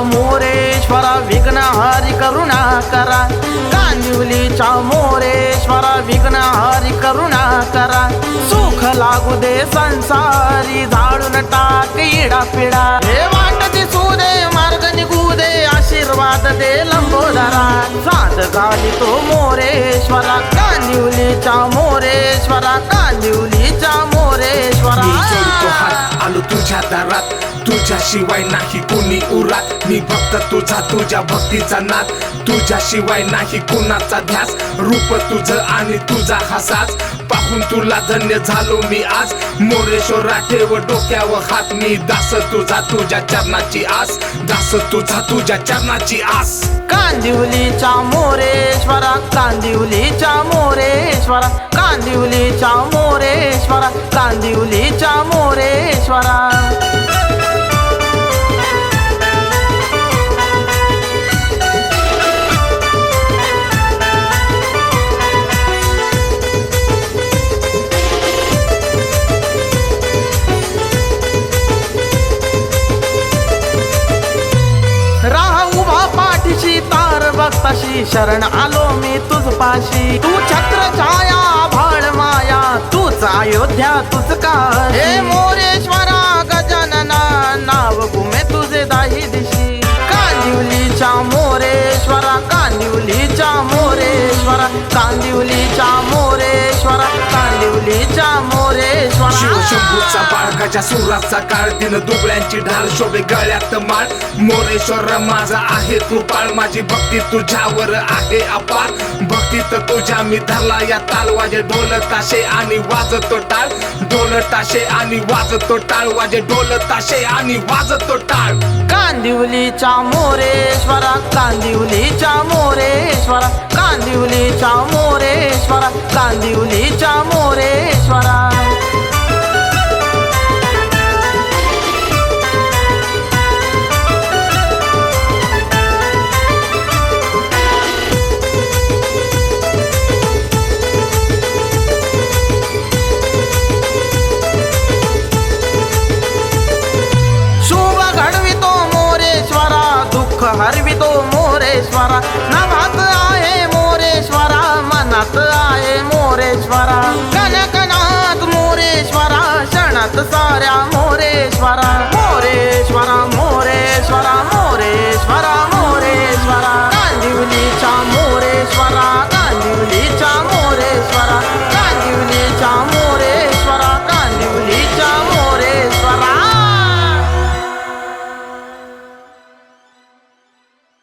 मोरेश्वरा विघ्नहरी करुणा करा कांदिवलीच्या मोरेश्वरा विघ्नहरी करुणा करा सुख लागू दे संसारी झाडून टाक इडा पिडा हे वाट दिसू दे मार्ग निघू दे आशीर्वाद दे लंबोदरा साध झाली तो मोरेश्वरा कांदिवलीच्या मोरेश्वरा कांदिवलीच्या मोरेश्वरा आलो तुझ्या दारात तुझ्याशिवाय नाही कोणी उरात मी भक्त तुझा तुझ्या भक्तीचा नाद तुझ्याशिवाय नाही कोणाचा ध्यास रूप तुझं आणि तुझा हसाच पाहून तुला धन्य झालो मी आज मोरेश्वरा ठेव डोक्यावर हात मी दास तुझा तुझ्या चरणाची आस दास तुझा तुझ्या चरणाची आस कांदिवलीच्या मोरेश्वरा कांदिवलीच्या मोरेश्वरा कांदिवलीच्या मोरेश्वरा कांदिवलीच्या मोरेश्वरा भक्ताशी शरण आलो मी तुझ पाशी तू छत्र छाया भाळ माया तूच अयोध्या तुझ का हे मोरेश्वरा गजानना नाव घुमे तुझे दाही दिशी कांदिवलीच्या मोरेश्वरा कांदिवलीच्या मोरेश्वरा कांदिवलीच्या मोरेश्वरा कांदिवलीच्या मोरेश्वरा शिवशंभूचा बाळगाच्या सुराचा काळ दिन दुबळ्यांची ढाल शोभे गळ्यात माळ मोरेश्वर माझा आहे कृपाळ माझी भक्ती तुझ्यावर आहे अपार भक्तीत तुझ्या मी धरला या ताल वाजे ढोल ताशे आणि वाजतो टाळ ढोल ताशे आणि वाजतो टाळ वाजे ढोल ताशे आणि वाजतो टाळ कांदिवलीच्या मोरेश्वरा कांदिवलीच्या मोरेश्वरा कांदिवलीच्या मोरेश्वरा कांदिवलीच्या मोरेश्वरा हरवितो मोरेश्वरा नभात आहे मोरेश्वरा मनात आहे मोरेश्वरा